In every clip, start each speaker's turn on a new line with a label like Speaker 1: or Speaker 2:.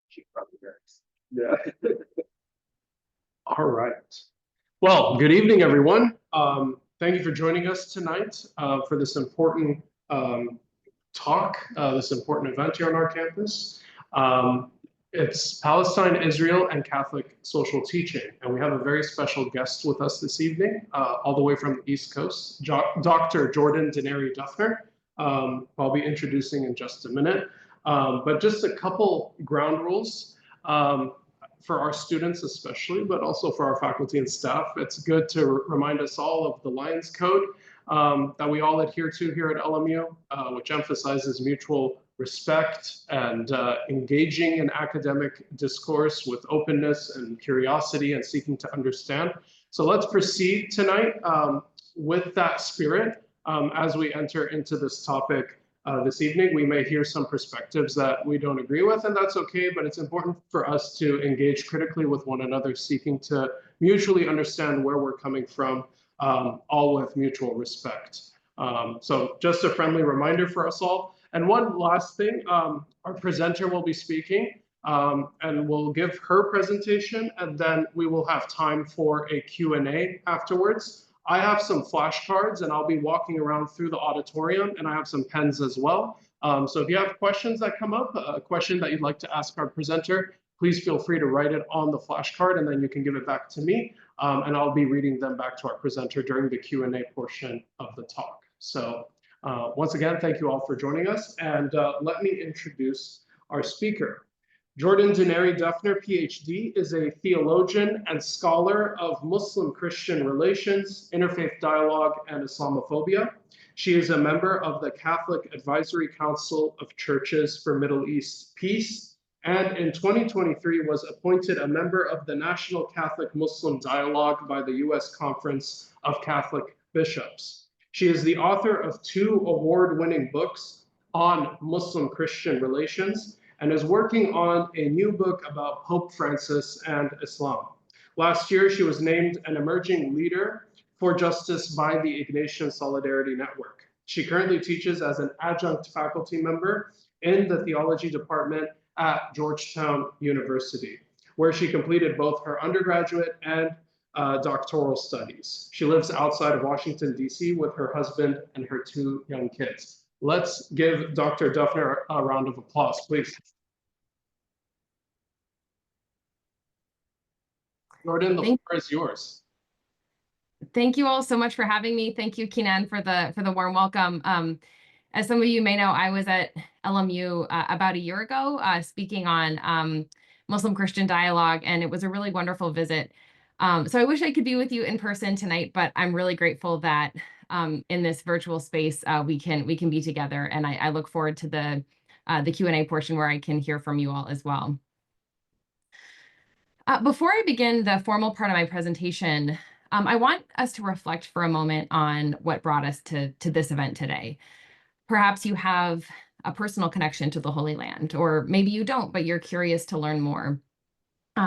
Speaker 1: She probably does. Yeah. All right. Well, good evening, everyone. Thank you for joining us tonight for this important talk, this important event here on our campus. It's Palestine-Israel and Catholic social teaching, and we have a very special guest with us this evening, all the way from the East Coast, Dr. Denari Duffner, who I'll be introducing in just a minute. But just a couple ground rules. For our students especially, but also for our faculty and staff, it's good to remind us all of the Lions Code that we all adhere to here at LMU, which emphasizes mutual respect and engaging in academic discourse with openness and curiosity and seeking to understand. So let's proceed tonight with that spirit as we enter into this topic. This evening, we may hear some perspectives that we don't agree with, and that's okay, but it's important for us to engage critically with one another, seeking to mutually understand where we're coming from, all with mutual respect. So just a friendly reminder for us all. And one last thing, our presenter will be speaking, and we'll give her presentation, and then we will have time for a Q&A afterwards. I have some flashcards and I'll be walking around through the auditorium, and I have some pens as well. So if you have questions that come up, a question that you'd like to ask our presenter, please feel free to write it on the flashcard and then you can give it back to me. And I'll be reading them back to our presenter during the Q&A portion of the talk. So once again, thank you all for joining us. And let me introduce our speaker. Denari Duffner, PhD, is a theologian and scholar of Muslim-Christian relations, interfaith dialogue, and Islamophobia. She is a member of the Catholic Advisory Council of Churches for Middle East Peace, and in 2023 was appointed a member of the National Catholic Muslim Dialogue by the U.S. Conference of Catholic Bishops. She is the author of 2 award-winning books on Muslim-Christian relations, and is working on a new book about Pope Francis and Islam. Last year, she was named an emerging leader for justice by the Ignatian Solidarity Network. She currently teaches as an adjunct faculty member in the theology department at Georgetown University, where she completed both her undergraduate and doctoral studies. She lives outside of Washington, D.C. with her husband and her 2 young kids. Let's give Dr. Duffner a round of applause, please. Jordan, the floor is yours.
Speaker 2: Thank you all so much for having me. Thank you, Kenan, for the warm welcome. As some of you may know, I was at LMU about a year ago speaking on Muslim-Christian dialogue, and it was a really wonderful visit. So I wish I could be with you in person tonight, but I'm really grateful that in this virtual space we can be together, and I look forward to the Q&A portion where I can hear from you all as well. Before I begin the formal part of my presentation, I want us to reflect for a moment on what brought us to this event today. Perhaps you have a personal connection to the Holy Land, or maybe you don't, but you're curious to learn more.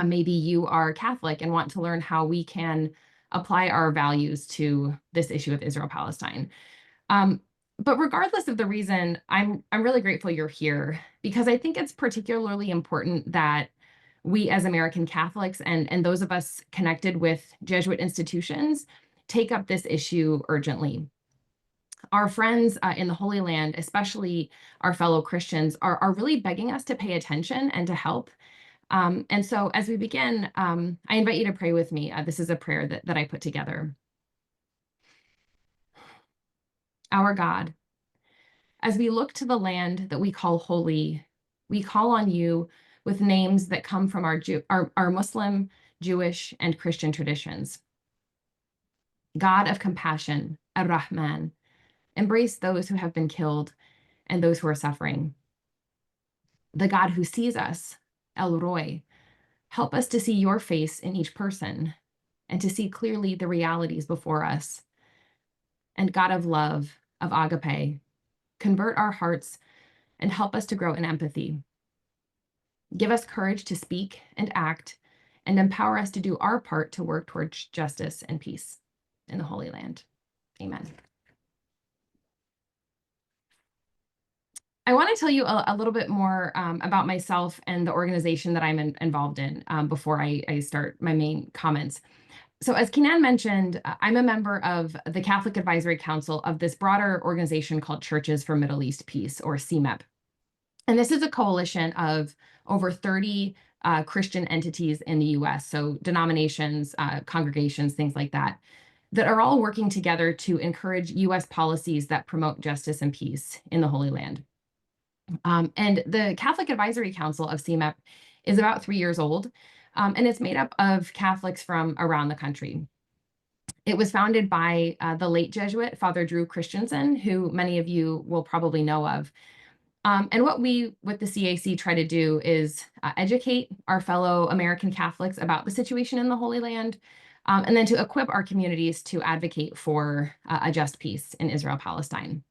Speaker 2: Maybe you are Catholic and want to learn how we can apply our values to this issue of Israel-Palestine. But regardless of the reason, I'm really grateful you're here, because I think it's particularly important that we as American Catholics and those of us connected with Jesuit institutions take up this issue urgently. Our friends in the Holy Land, especially our fellow Christians, are really begging us to pay attention and to help. And so as we begin, I invite you to pray with me. This is a prayer that I put together. Our God, as we look to the land that we call holy, we call on you with names that come from our Muslim, Jewish, and Christian traditions. God of compassion, Ar-Rahman, embrace those who have been killed and those who are suffering. The God who sees us, El Roy, help us to see your face in each person and to see clearly the realities before us. And God of love, of agape, convert our hearts and help us to grow in empathy. Give us courage to speak and act, and empower us to do our part to work towards justice and peace in the Holy Land. Amen. I want to tell you a little bit more about myself and the organization that I'm involved in before I start my main comments. So as Kenan mentioned, I'm a member of the Catholic Advisory Council of this broader organization called Churches for Middle East Peace, or CMEP. And this is a coalition of over 30 Christian entities in the US, so denominations, congregations, things like that, that are all working together to encourage US policies that promote justice and peace in the Holy Land. And the Catholic Advisory Council of CMEP is about 3 years old, and it's made up of Catholics from around the country. It was founded by the late Jesuit, Father Drew Christensen, who many of you will probably know of. And what we, with the CAC, try to do is educate our fellow American Catholics about the situation in the Holy Land, and then to equip our communities to advocate for a just peace in Israel-Palestine.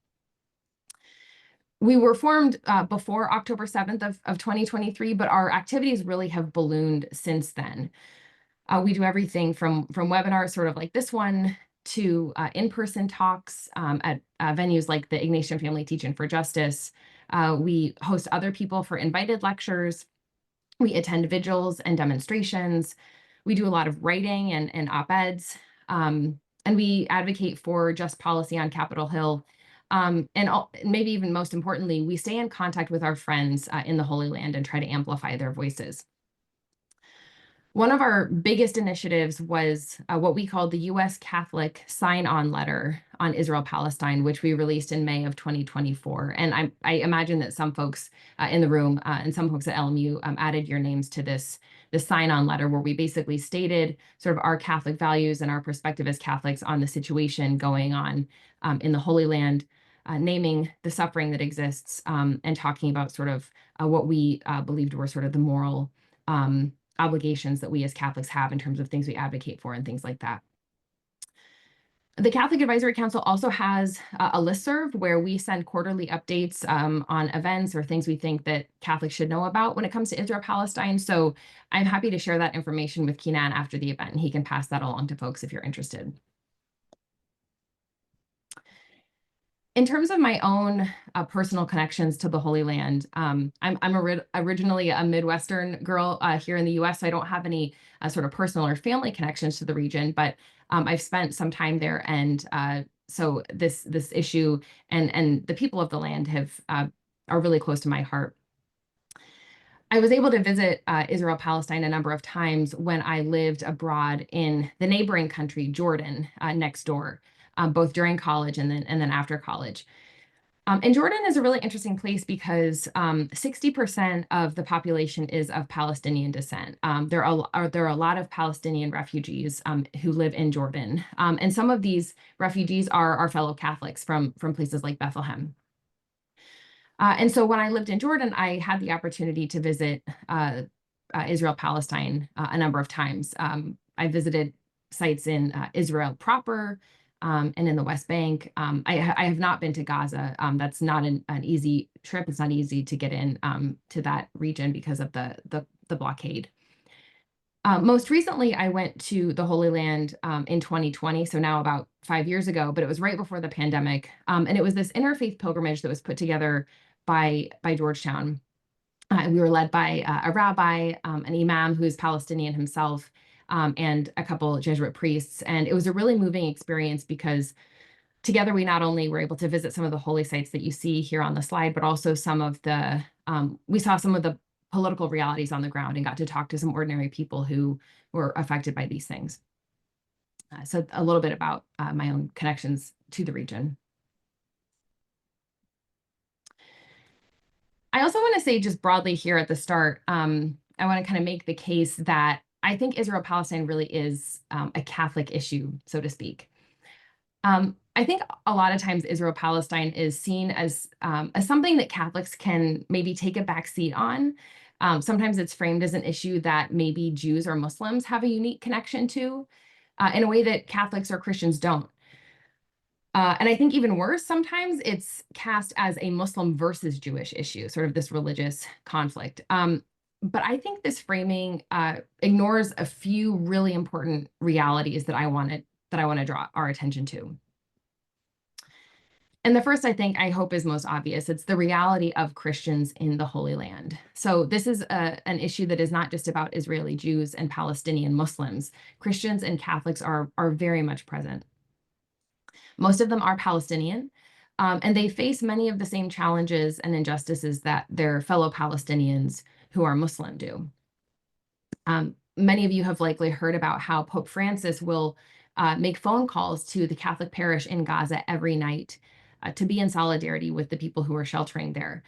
Speaker 2: We were formed before October 7th of 2023, but our activities really have ballooned since then. We do everything from webinars sort of like this one to in-person talks at venues like the Ignatian Family Teach-In for Justice. We host other people for invited lectures. We attend vigils and demonstrations. We do a lot of writing and op-eds. And we advocate for just policy on Capitol Hill. And maybe even most importantly, we stay in contact with our friends in the Holy Land and try to amplify their voices. One of our biggest initiatives was what we called the U.S. Catholic Sign-On Letter on Israel-Palestine, which we released in May of 2024. And I imagine that some folks in the room and some folks at LMU added your names to this sign-on letter, where we basically stated sort of our Catholic values and our perspective as Catholics on the situation going on in the Holy Land, naming the suffering that exists, and talking about sort of what we believed were sort of the moral obligations that we as Catholics have in terms of things we advocate for and things like that. The Catholic Advisory Council also has a listserv where we send quarterly updates on events or things we think that Catholics should know about when it comes to Israel-Palestine. So I'm happy to share that information with Kenan after the event, and he can pass that along to folks if you're interested. In terms of my own personal connections to the Holy Land, I'm originally a Midwestern girl here in the US, so I don't have any sort of personal or family connections to the region, but I've spent some time there, and so this issue and the people of the land are really close to my heart. I was able to visit Israel-Palestine a number of times when I lived abroad in the neighboring country, Jordan, next door. Both during college and then after college. And Jordan is a really interesting place because 60% of the population is of Palestinian descent. There are a lot of Palestinian refugees who live in Jordan. And some of these refugees are our fellow Catholics from places like Bethlehem. And so when I lived in Jordan, I had the opportunity to visit Israel-Palestine a number of times. I visited sites in Israel proper, and in the West Bank. I have not been to Gaza. That's not an easy trip. It's not easy to get in to that region because of the blockade. Most recently, I went to the Holy Land in 2020, so now about 5 years ago, but it was right before the pandemic. And it was this interfaith pilgrimage that was put together by Georgetown. We were led by a rabbi, an imam who is Palestinian himself, and a couple Jesuit priests. And it was a really moving experience because together we not only were able to visit some of the holy sites that you see here on the slide, but also we saw some of the political realities on the ground and got to talk to some ordinary people who were affected by these things. So a little bit about my own connections to the region. I also want to say just broadly here at the start, I want to kind of make the case that I think Israel-Palestine really is a Catholic issue, so to speak. I think a lot of times Israel-Palestine is seen as something that Catholics can maybe take a back seat on. Sometimes it's framed as an issue that maybe Jews or Muslims have a unique connection to in a way that Catholics or Christians don't. And I think even worse, sometimes it's cast as a Muslim versus Jewish issue, sort of this religious conflict. But I think this framing ignores a few really important realities that I want to draw our attention to. And the first, I hope is most obvious. It's the reality of Christians in the Holy Land. So this is an issue that is not just about Israeli Jews and Palestinian Muslims. Christians and Catholics are very much present. Most of them are Palestinian, and they face many of the same challenges and injustices that their fellow Palestinians who are Muslim do. Many of you have likely heard about how Pope Francis will make phone calls to the Catholic parish in Gaza every night to be in solidarity with the people who are sheltering there.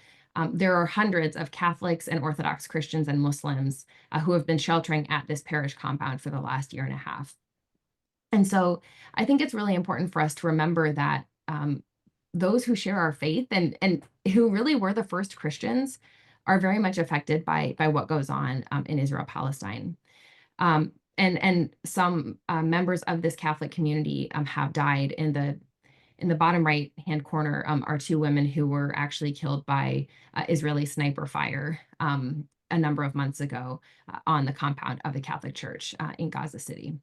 Speaker 2: There are hundreds of Catholics and Orthodox Christians and Muslims who have been sheltering at this parish compound for the last year and a half. And so I think it's really important for us to remember that those who share our faith and who really were the first Christians are very much affected by what goes on in Israel-Palestine. And some members of this Catholic community have died. In the bottom right-hand corner are two women who were actually killed by Israeli sniper fire a number of months ago on the compound of the Catholic Church in Gaza City.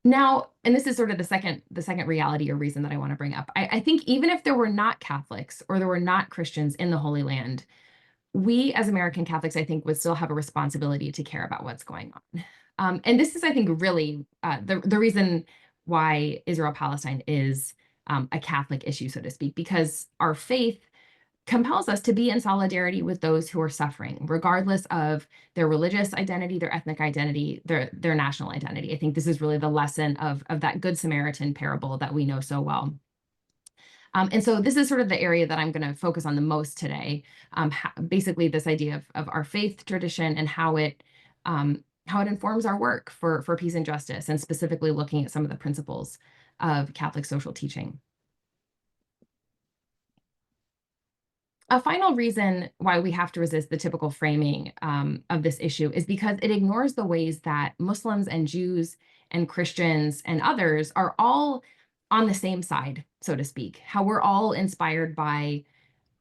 Speaker 2: Now, and this is sort of the second reality or reason that I want to bring up. I think even if there were not Catholics or there were not Christians in the Holy Land, we as American Catholics, I think, would still have a responsibility to care about what's going on. And this is, I think, really the reason why Israel-Palestine is a Catholic issue, so to speak, because our faith compels us to be in solidarity with those who are suffering, regardless of their religious identity, their ethnic identity, their national identity. I think this is really the lesson of that Good Samaritan parable that we know so well. And so this is sort of the area that I'm going to focus on the most today. Basically, this idea of our faith tradition and how it informs our work for peace and justice, and specifically looking at some of the principles of Catholic social teaching. A final reason why we have to resist the typical framing of this issue is because it ignores the ways that Muslims and Jews and Christians and others are all on the same side, so to speak, how we're all inspired by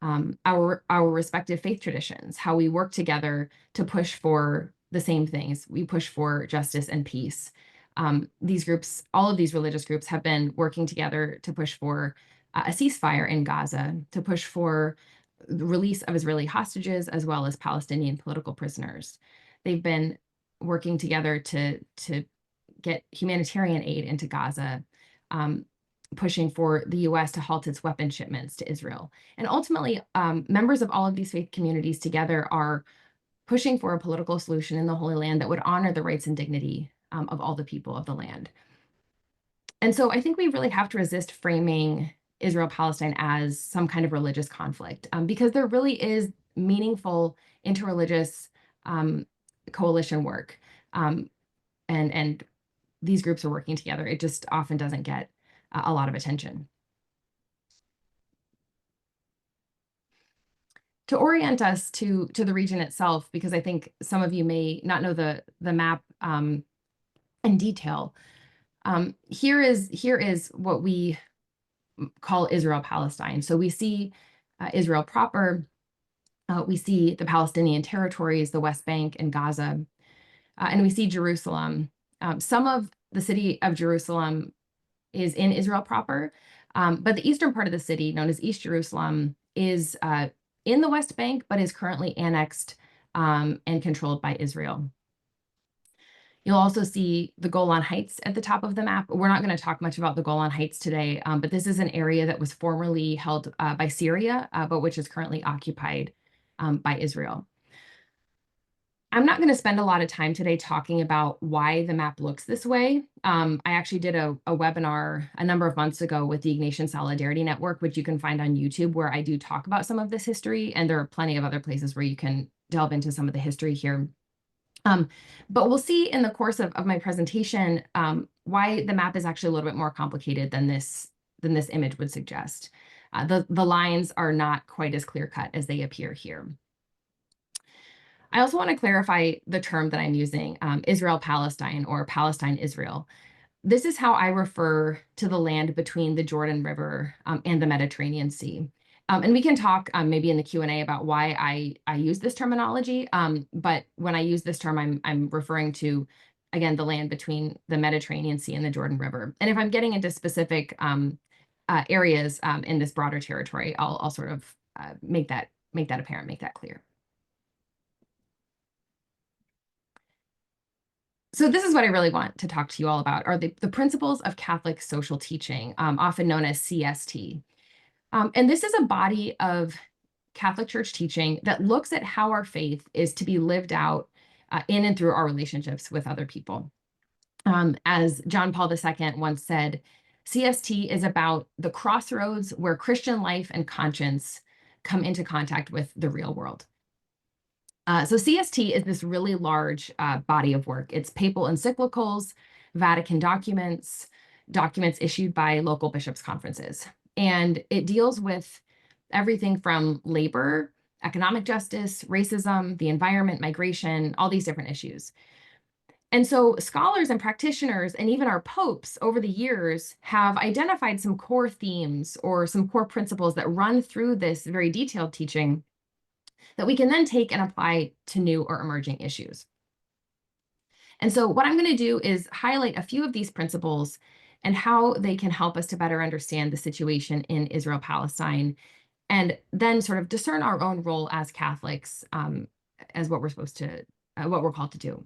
Speaker 2: our respective faith traditions, how we work together to push for the same things. We push for justice and peace. These groups, all of these religious groups, have been working together to push for a ceasefire in Gaza, to push for the release of Israeli hostages, as well as Palestinian political prisoners. They've been working together to get humanitarian aid into Gaza, pushing for the US to halt its weapon shipments to Israel. And ultimately, members of all of these faith communities together are pushing for a political solution in the Holy Land that would honor the rights and dignity of all the people of the land. And so I think we really have to resist framing Israel-Palestine as some kind of religious conflict, because there really is meaningful interreligious coalition work, and these groups are working together. It just often doesn't get a lot of attention. To orient us to the region itself, because I think some of you may not know the map in detail, here is what we call Israel-Palestine. So we see Israel proper, we see the Palestinian territories, the West Bank and Gaza, and we see Jerusalem. Some of the city of Jerusalem is in Israel proper, but the eastern part of the city, known as East Jerusalem, is in the West Bank, but is currently annexed and controlled by Israel. You'll also see the Golan Heights at the top of the map. We're not going to talk much about the Golan Heights today, but this is an area that was formerly held by Syria, but which is currently occupied by Israel. I'm not going to spend a lot of time today talking about why the map looks this way. I actually did a webinar a number of months ago with the Ignatian Solidarity Network, which you can find on YouTube, where I do talk about some of this history, and there are plenty of other places where you can delve into some of the history here. But we'll see in the course of my presentation why the map is actually a little bit more complicated than this image would suggest. The lines are not quite as clear-cut as they appear here. I also want to clarify the term that I'm using, Israel-Palestine or Palestine-Israel. This is how I refer to the land between the Jordan River and the Mediterranean Sea. And we can talk maybe in the Q&A about why I use this terminology. But when I use this term, I'm referring to again, the land between the Mediterranean Sea and the Jordan River. And if I'm getting into specific areas in this broader territory, I'll sort of make that apparent, make that clear. So this is what I really want to talk to you all about, are the principles of Catholic social teaching, often known as CST. And this is a body of Catholic Church teaching that looks at how our faith is to be lived out in and through our relationships with other people. As John Paul II once said, CST is about the crossroads where Christian life and conscience come into contact with the real world. So CST is this really large body of work. It's papal encyclicals, Vatican documents, documents issued by local bishops' conferences. And it deals with everything from labor, economic justice, racism, the environment, migration, all these different issues. And so scholars and practitioners, and even our popes over the years, have identified some core themes or some core principles that run through this very detailed teaching that we can then take and apply to new or emerging issues. And so what I'm going to do is highlight a few of these principles and how they can help us to better understand the situation in Israel-Palestine, and then sort of discern our own role as Catholics as what we're supposed to, what we're called to do.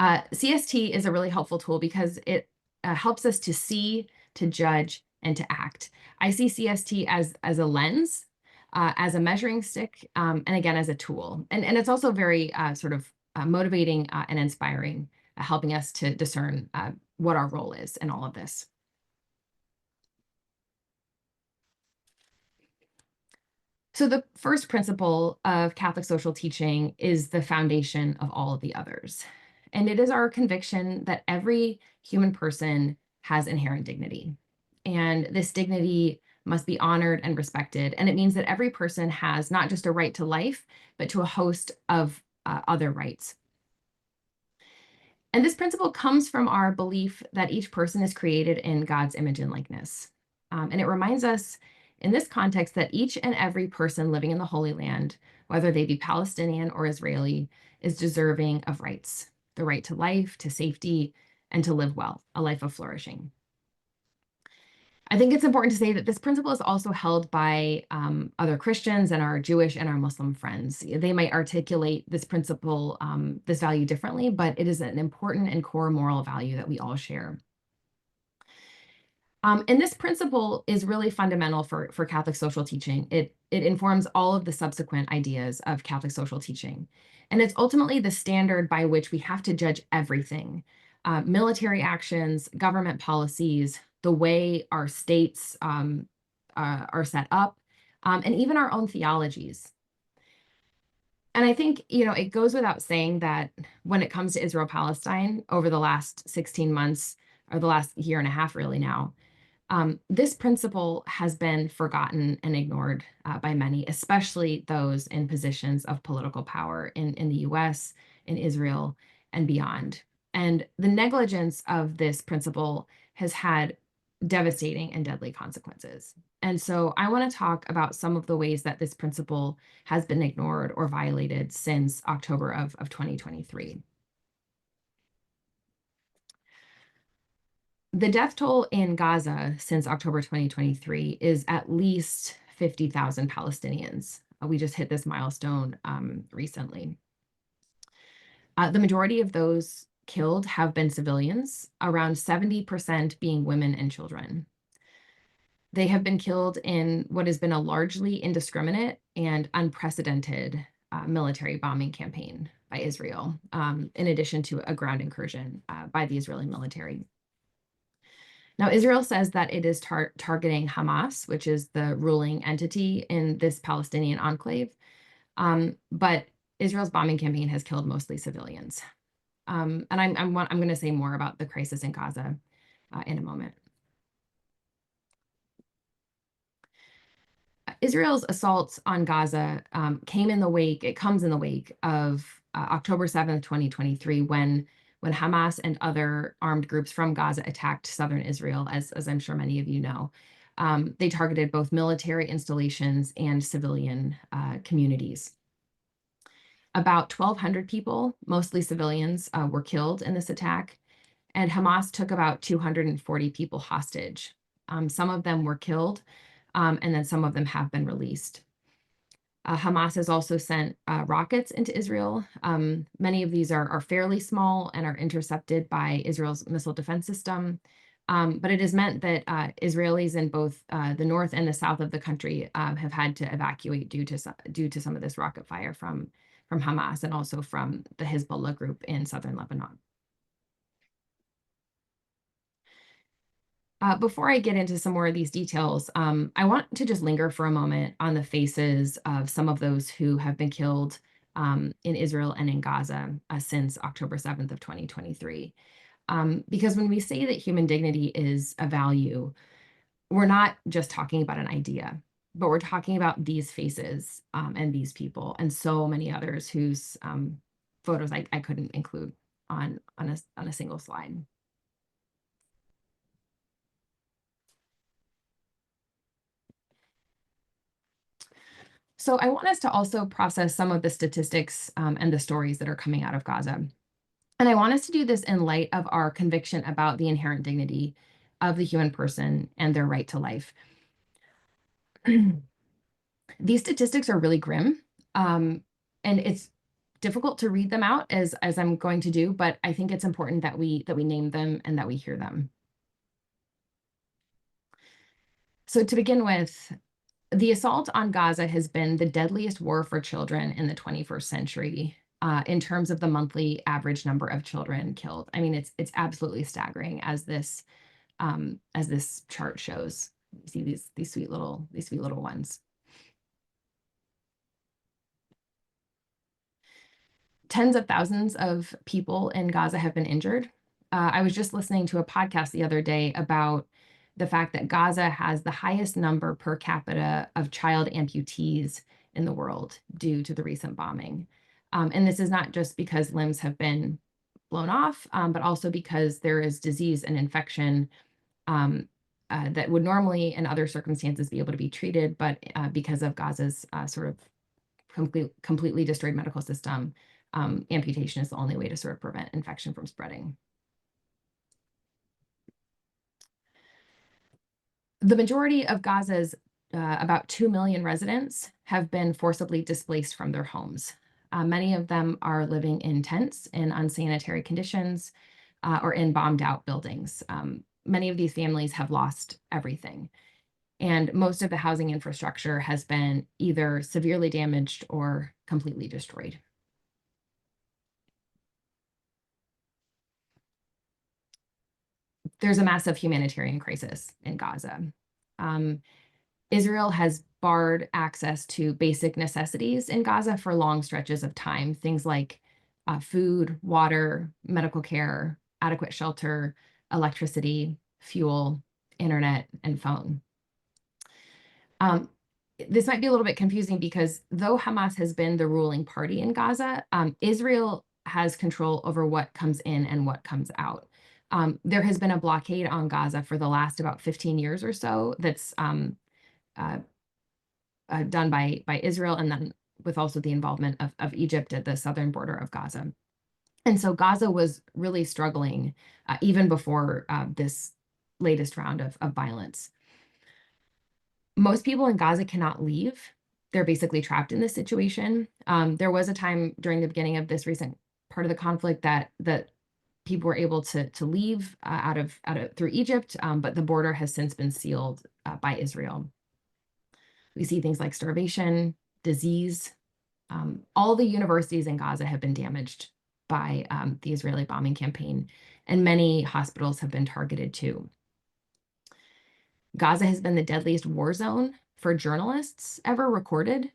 Speaker 2: CST is a really helpful tool because it helps us to see, to judge, and to act. I see CST as a lens, as a measuring stick, and again, as a tool. And it's also very sort of motivating and inspiring, helping us to discern what our role is in all of this. So the first principle of Catholic social teaching is the foundation of all of the others. And it is our conviction that every human person has inherent dignity. And this dignity must be honored and respected. And it means that every person has not just a right to life, but to a host of other rights. And this principle comes from our belief that each person is created in God's image and likeness. And it reminds us in this context that each and every person living in the Holy Land, whether they be Palestinian or Israeli, is deserving of rights: the right to life, to safety, and to live well, a life of flourishing. I think it's important to say that this principle is also held by other Christians and our Jewish and our Muslim friends. They might articulate this principle, this value differently, but it is an important and core moral value that we all share. And this principle is really fundamental for Catholic social teaching. It informs all of the subsequent ideas of Catholic social teaching. And it's ultimately the standard by which we have to judge everything: military actions, government policies, the way our states are set up, and even our own theologies. And I think, it goes without saying that when it comes to Israel-Palestine over the last 16 months, or the last year and a half really now, this principle has been forgotten and ignored by many, especially those in positions of political power in the US, in Israel, and beyond. And the negligence of this principle has had devastating and deadly consequences. And so I want to talk about some of the ways that this principle has been ignored or violated since October of 2023. The death toll in Gaza since October 2023 is at least 50,000 Palestinians. We just hit this milestone recently. The majority of those killed have been civilians, around 70% being women and children. They have been killed in what has been a largely indiscriminate and unprecedented military bombing campaign by Israel, in addition to a ground incursion by the Israeli military. Now, Israel says that it is targeting Hamas, which is the ruling entity in this Palestinian enclave, but Israel's bombing campaign has killed mostly civilians. And I'm going to say more about the crisis in Gaza in a moment. Israel's assaults on Gaza comes in the wake of October 7th, 2023, when Hamas and other armed groups from Gaza attacked southern Israel, as I'm sure many of you know. They targeted both military installations and civilian communities. About 1,200 people, mostly civilians, were killed in this attack, and Hamas took about 240 people hostage. Some of them were killed, and then some of them have been released. Hamas has also sent rockets into Israel. Many of these are fairly small and are intercepted by Israel's missile defense system. But it has meant that Israelis in both the north and the south of the country have had to evacuate due to some of this rocket fire from Hamas and also from the Hezbollah group in southern Lebanon. Before I get into some more of these details, I want to just linger for a moment on the faces of some of those who have been killed in Israel and in Gaza since October 7th of 2023. Because when we say that human dignity is a value, we're not just talking about an idea, but we're talking about these faces and these people and so many others whose photos I couldn't include on a single slide. So I want us to also process some of the statistics and the stories that are coming out of Gaza. And I want us to do this in light of our conviction about the inherent dignity of the human person and their right to life. These statistics are really grim, and it's difficult to read them out as I'm going to do, but I think it's important that we name them and that we hear them. So to begin with, the assault on Gaza has been the deadliest war for children in the 21st century in terms of the monthly average number of children killed. I mean, it's absolutely staggering as this chart shows. You see these sweet little ones. Tens of thousands of people in Gaza have been injured. I was just listening to a podcast the other day about the fact that Gaza has the highest number per capita of child amputees in the world due to the recent bombing. And this is not just because limbs have been blown off, but also because there is disease and infection that would normally, in other circumstances, be able to be treated, but because of Gaza's sort of completely destroyed medical system, amputation is the only way to sort of prevent infection from spreading. The majority of Gaza's about 2 million residents have been forcibly displaced from their homes. Many of them are living in tents in unsanitary conditions or in bombed out buildings. Many of these families have lost everything. And most of the housing infrastructure has been either severely damaged or completely destroyed. There's a massive humanitarian crisis in Gaza. Israel has barred access to basic necessities in Gaza for long stretches of time, things like food, water, medical care, adequate shelter, electricity, fuel, internet, and phone. This might be a little bit confusing because though Hamas has been the ruling party in Gaza, Israel has control over what comes in and what comes out. There has been a blockade on Gaza for the last about 15 years or so that's done by Israel, and then with also the involvement of Egypt at the southern border of Gaza. And so Gaza was really struggling even before this latest round of violence. Most people in Gaza cannot leave. They're basically trapped in this situation. There was a time during the beginning of this recent part of the conflict that people were able to leave out of through Egypt, but the border has since been sealed by Israel. We see things like starvation, disease. All the universities in Gaza have been damaged by the Israeli bombing campaign, and many hospitals have been targeted too. Gaza has been the deadliest war zone for journalists ever recorded.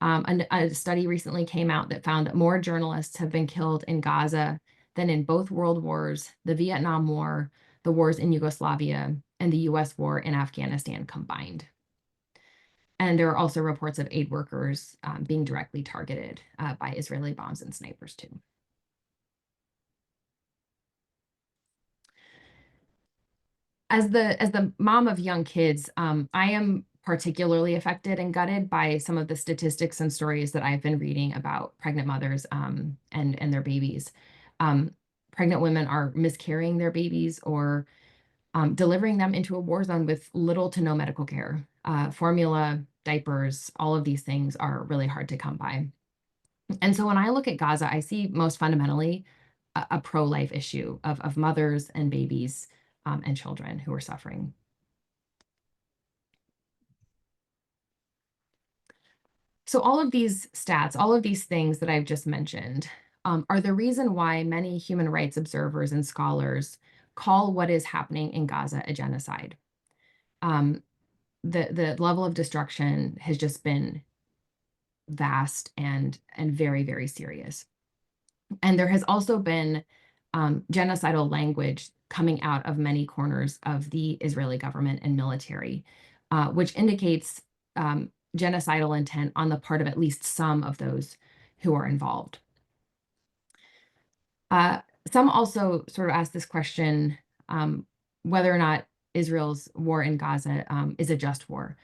Speaker 2: A study recently came out that found that more journalists have been killed in Gaza than in both world wars, the Vietnam War, the wars in Yugoslavia, and the US war in Afghanistan combined. And there are also reports of aid workers being directly targeted by Israeli bombs and snipers too. As the mom of young kids, I am particularly affected and gutted by some of the statistics and stories that I've been reading about pregnant mothers and their babies. Pregnant women are miscarrying their babies or delivering them into a war zone with little to no medical care. Formula, diapers, all of these things are really hard to come by. And so when I look at Gaza, I see most fundamentally a pro-life issue of mothers and babies and children who are suffering. So all of these stats, all of these things that I've just mentioned are the reason why many human rights observers and scholars call what is happening in Gaza a genocide. The level of destruction has just been vast and very, very serious. And there has also been genocidal language coming out of many corners of the Israeli government and military, which indicates genocidal intent on the part of at least some of those who are involved. Some also sort of ask this question, whether or not Israel's war in Gaza is a just war.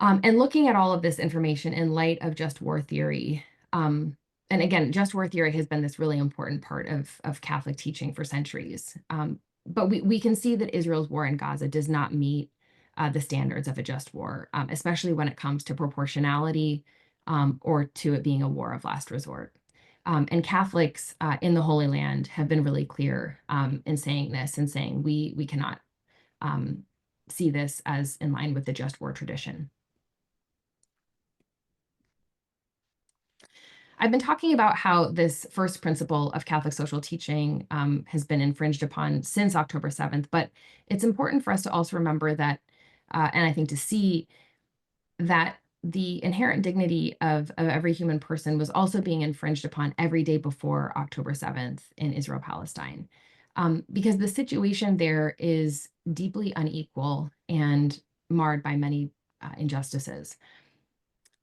Speaker 2: And looking at all of this information in light of just war theory, and again, just war theory has been this really important part of Catholic teaching for centuries. But we can see that Israel's war in Gaza does not meet the standards of a just war, especially when it comes to proportionality or to it being a war of last resort. And Catholics in the Holy Land have been really clear in saying this and saying we cannot see this as in line with the just war tradition. I've been talking about how this first principle of Catholic social teaching has been infringed upon since October 7th, but it's important for us to also remember that, and I think to see that the inherent dignity of every human person was also being infringed upon every day before October 7th in Israel-Palestine, because the situation there is deeply unequal and marred by many injustices.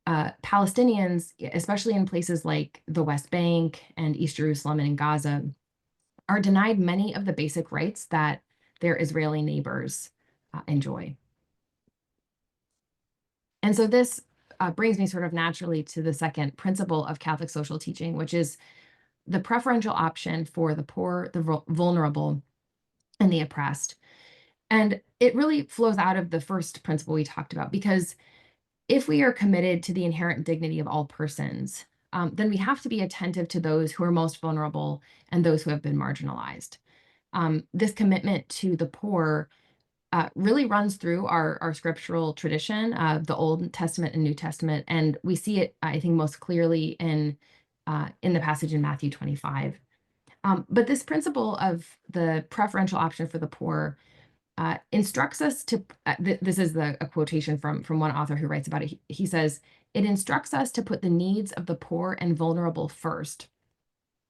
Speaker 2: Palestinians, especially in places like the West Bank and East Jerusalem and in Gaza, are denied many of the basic rights that their Israeli neighbors enjoy. And so this brings me sort of naturally to the second principle of Catholic social teaching, which is the preferential option for the poor, the vulnerable, and the oppressed. And it really flows out of the first principle we talked about, because if we are committed to the inherent dignity of all persons, then we have to be attentive to those who are most vulnerable and those who have been marginalized. This commitment to the poor really runs through our scriptural tradition, the Old Testament and New Testament, and we see it, I think, most clearly in the passage in Matthew 25. But this principle of the preferential option for the poor instructs us to, this is a quotation from one author who writes about it. He says, it instructs us to put the needs of the poor and vulnerable first,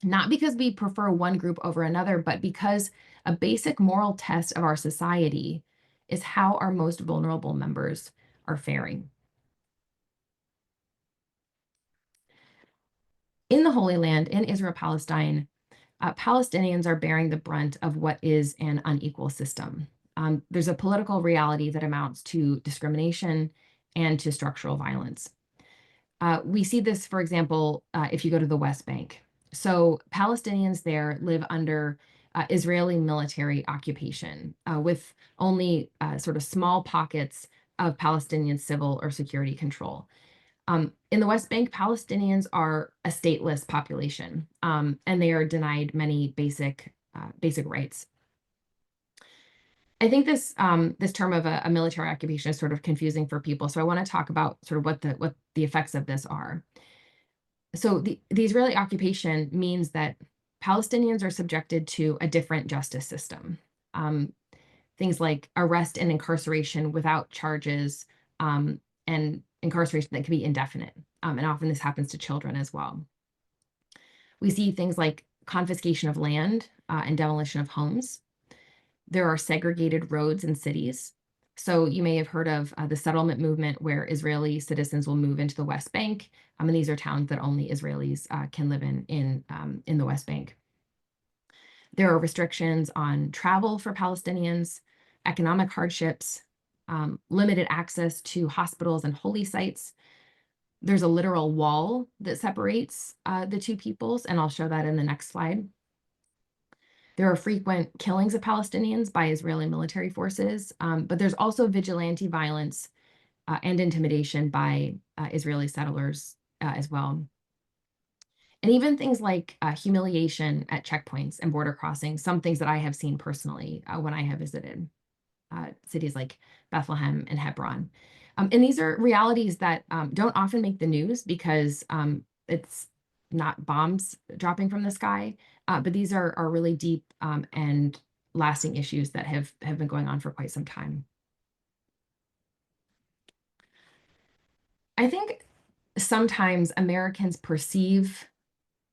Speaker 2: not because we prefer one group over another, but because a basic moral test of our society is how our most vulnerable members are faring. In the Holy Land, in Israel-Palestine, Palestinians are bearing the brunt of what is an unequal system. There's a political reality that amounts to discrimination and to structural violence. We see this, for example, if you go to the West Bank. So Palestinians there live under Israeli military occupation with only sort of small pockets of Palestinian civil or security control. In the West Bank, Palestinians are a stateless population, and they are denied many basic rights. I think this term of a military occupation is sort of confusing for people, so I want to talk about sort of what the effects of this are. So the Israeli occupation means that Palestinians are subjected to a different justice system. Things like arrest and incarceration without charges, and incarceration that can be indefinite. And often this happens to children as well. We see things like confiscation of land and demolition of homes. There are segregated roads in cities. So you may have heard of the settlement movement where Israeli citizens will move into the West Bank. And these are towns that only Israelis can live in the West Bank. There are restrictions on travel for Palestinians, economic hardships, limited access to hospitals and holy sites. There's a literal wall that separates the two peoples, and I'll show that in the next slide. There are frequent killings of Palestinians by Israeli military forces, but there's also vigilante violence and intimidation by Israeli settlers as well. And even things like humiliation at checkpoints and border crossings, some things that I have seen personally when I have visited cities like Bethlehem and Hebron. And these are realities that don't often make the news because it's not bombs dropping from the sky, but these are really deep and lasting issues that have been going on for quite some time. I think sometimes Americans perceive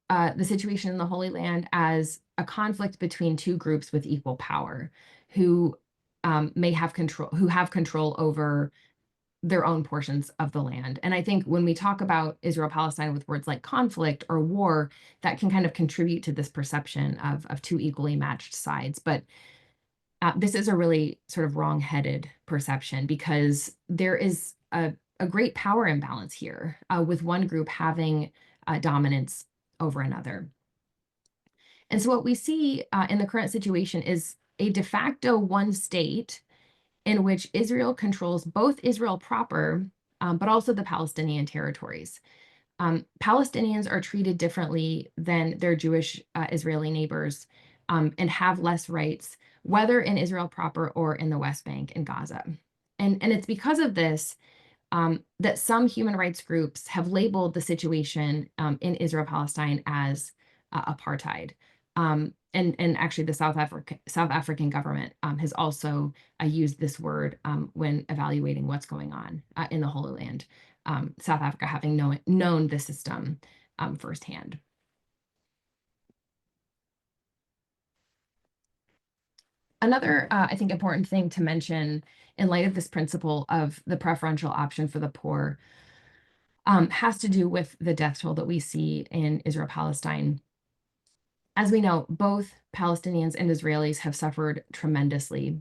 Speaker 2: the situation in the Holy Land as a conflict between two groups with equal power who may have control over their own portions of the land. And I think when we talk about Israel-Palestine with words like conflict or war, that can kind of contribute to this perception of two equally matched sides. But this is a really sort of wrong-headed perception because there is a great power imbalance here with one group having dominance over another. And so what we see in the current situation is a de facto one state in which Israel controls both Israel proper, but also the Palestinian territories. Palestinians are treated differently than their Jewish Israeli neighbors and have less rights, whether in Israel proper or in the West Bank and Gaza. And it's because of this that some human rights groups have labeled the situation in Israel-Palestine as apartheid. And actually the South African government has also used this word when evaluating what's going on in the Holy Land, South Africa having known the system firsthand. Another, I think, important thing to mention in light of this principle of the preferential option for the poor has to do with the death toll that we see in Israel-Palestine. As we know, both Palestinians and Israelis have suffered tremendously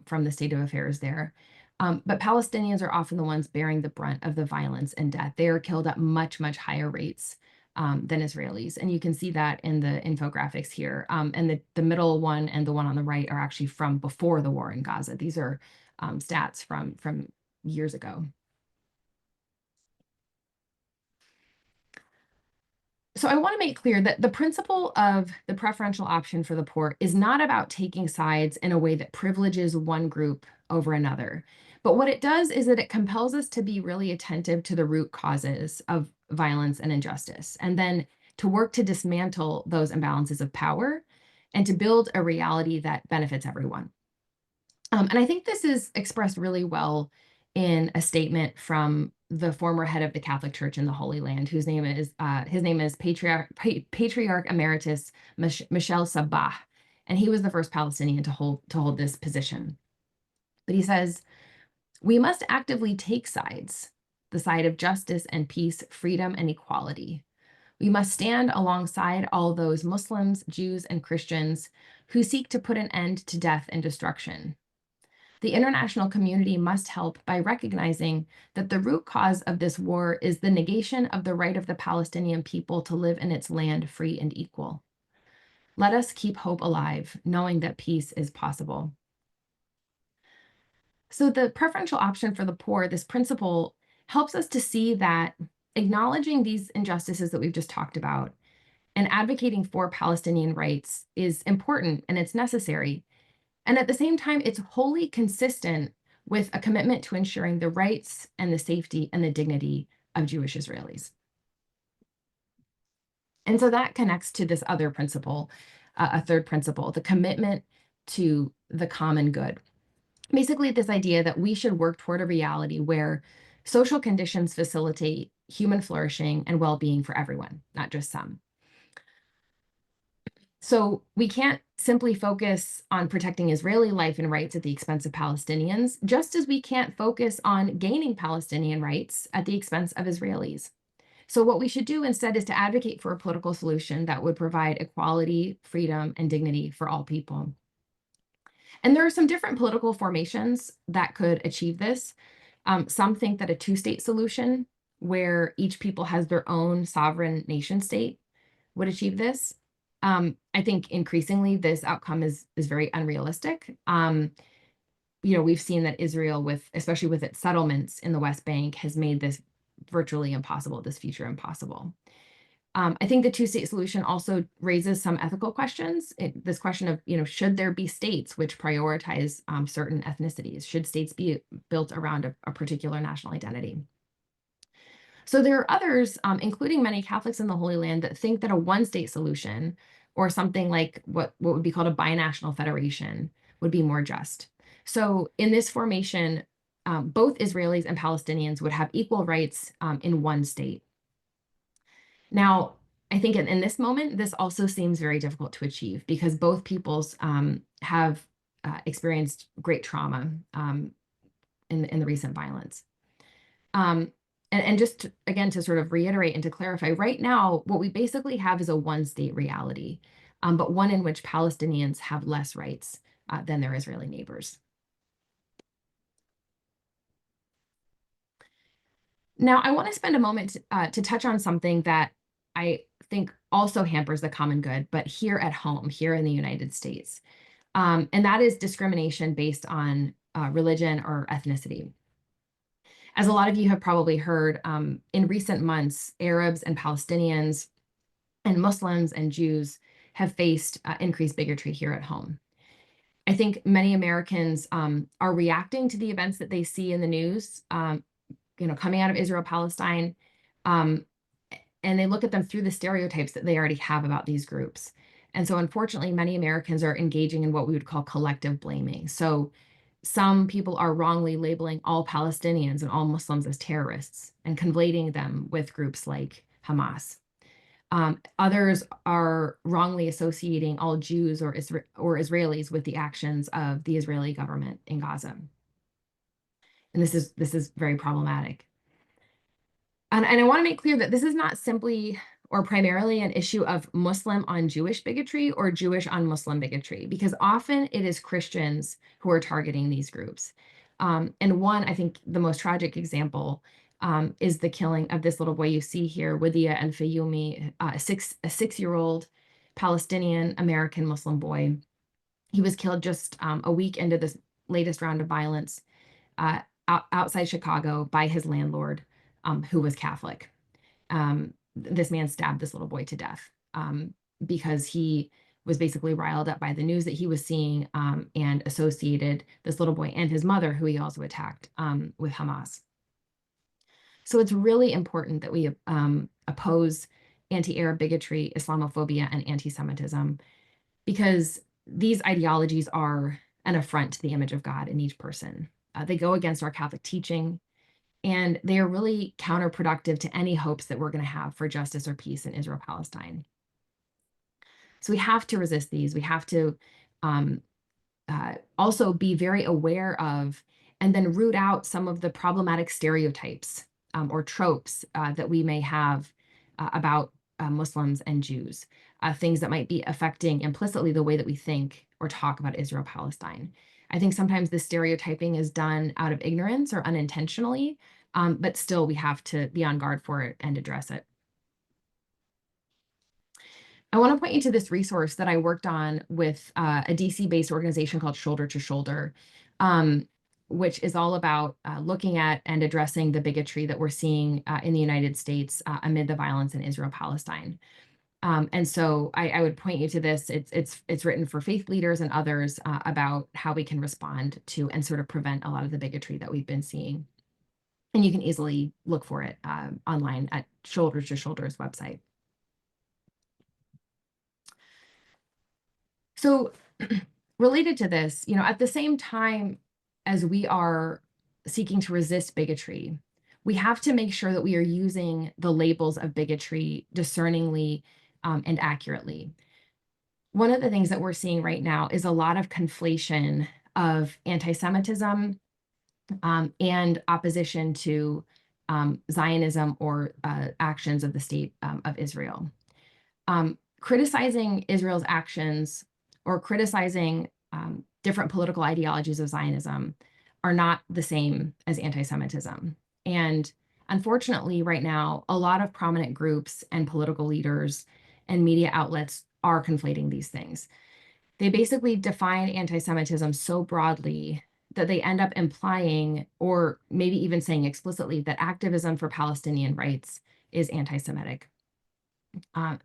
Speaker 2: from the state of affairs there. But Palestinians are often the ones bearing the brunt of the violence and death. They are killed at much, much higher rates than Israelis. And you can see that in the infographics here. And the middle one and the one on the right are actually from before the war in Gaza. These are stats from years ago. So I want to make clear that the principle of the preferential option for the poor is not about taking sides in a way that privileges one group over another. But what it does is that it compels us to be really attentive to the root causes of violence and injustice, and then to work to dismantle those imbalances of power and to build a reality that benefits everyone. And I think this is expressed really well in a statement from the former head of the Catholic Church in the Holy Land, whose name is Patriarch Emeritus Michel Sabah, and he was the first Palestinian to hold this position. But he says, "We must actively take sides, the side of justice and peace, freedom and equality. We must stand alongside all those Muslims, Jews, and Christians who seek to put an end to death and destruction. The international community must help by recognizing that the root cause of this war is the negation of the right of the Palestinian people to live in its land free and equal. Let us keep hope alive, knowing that peace is possible." So the preferential option for the poor, this principle, helps us to see that acknowledging these injustices that we've just talked about and advocating for Palestinian rights is important and it's necessary. And at the same time, it's wholly consistent with a commitment to ensuring the rights and the safety and the dignity of Jewish Israelis. And so that connects to this other principle, a third principle, the commitment to the common good. Basically, this idea that we should work toward a reality where social conditions facilitate human flourishing and well-being for everyone, not just some. So we can't simply focus on protecting Israeli life and rights at the expense of Palestinians, just as we can't focus on gaining Palestinian rights at the expense of Israelis. So what we should do instead is to advocate for a political solution that would provide equality, freedom, and dignity for all people. And there are some different political formations that could achieve this. Some think that a two-state solution, where each people has their own sovereign nation state, would achieve this. I think increasingly this outcome is very unrealistic. We've seen that Israel, especially with its settlements in the West Bank, has made this virtually impossible, this future impossible. I think the two-state solution also raises some ethical questions. This question of, should there be states which prioritize certain ethnicities? Should states be built around a particular national identity? So there are others, including many Catholics in the Holy Land, that think that a one-state solution, or something like what would be called a binational federation, would be more just. So in this formation, both Israelis and Palestinians would have equal rights in one state. Now, I think in this moment, this also seems very difficult to achieve because both peoples have experienced great trauma in the recent violence. And just again, to sort of reiterate and to clarify, right now, what we basically have is a one-state reality, but one in which Palestinians have less rights than their Israeli neighbors. Now, I want to spend a moment to touch on something that I think also hampers the common good, but here at home, here in the United States. And that is discrimination based on religion or ethnicity. As a lot of you have probably heard, in recent months, Arabs and Palestinians and Muslims and Jews have faced increased bigotry here at home. I think many Americans are reacting to the events that they see in the news, coming out of Israel, Palestine, and they look at them through the stereotypes that they already have about these groups. And so unfortunately, many Americans are engaging in what we would call collective blaming. So some people are wrongly labeling all Palestinians and all Muslims as terrorists and conflating them with groups like Hamas. Others are wrongly associating all Jews or Israelis with the actions of the Israeli government in Gaza. And this is very problematic. And I want to make clear that this is not simply or primarily an issue of Muslim on Jewish bigotry or Jewish on Muslim bigotry, because often it is Christians who are targeting these groups. And one, I think the most tragic example is the killing of this little boy you see here, Wadea El-Fayyoumi, a six-year-old Palestinian American Muslim boy. He was killed just a week into this latest round of violence outside Chicago by his landlord, who was Catholic. This man stabbed this little boy to death because he was basically riled up by the news that he was seeing and associated this little boy and his mother, who he also attacked, with Hamas. So it's really important that we oppose anti-Arab bigotry, Islamophobia, and anti-Semitism, because these ideologies are an affront to the image of God in each person. They go against our Catholic teaching, and they are really counterproductive to any hopes that we're going to have for justice or peace in Israel-Palestine. So we have to resist these. We have to also be very aware of and then root out some of the problematic stereotypes or tropes that we may have about Muslims and Jews, things that might be affecting implicitly the way that we think or talk about Israel-Palestine. I think sometimes the stereotyping is done out of ignorance or unintentionally, but still we have to be on guard for it and address it. I want to point you to this resource that I worked on with a DC-based organization called Shoulder to Shoulder, which is all about looking at and addressing the bigotry that we're seeing in the United States amid the violence in Israel-Palestine. And so I would point you to this. It's written for faith leaders and others about how we can respond to and sort of prevent a lot of the bigotry that we've been seeing. And you can easily look for it online at Shoulder to Shoulder's website. So related to this, at the same time as we are seeking to resist bigotry, we have to make sure that we are using the labels of bigotry discerningly and accurately. One of the things that we're seeing right now is a lot of conflation of anti-Semitism and opposition to Zionism or actions of the state of Israel. Criticizing Israel's actions or criticizing different political ideologies of Zionism are not the same as anti-Semitism. And unfortunately, right now, a lot of prominent groups and political leaders and media outlets are conflating these things. They basically define anti-Semitism so broadly that they end up implying, or maybe even saying explicitly, that activism for Palestinian rights is anti-Semitic.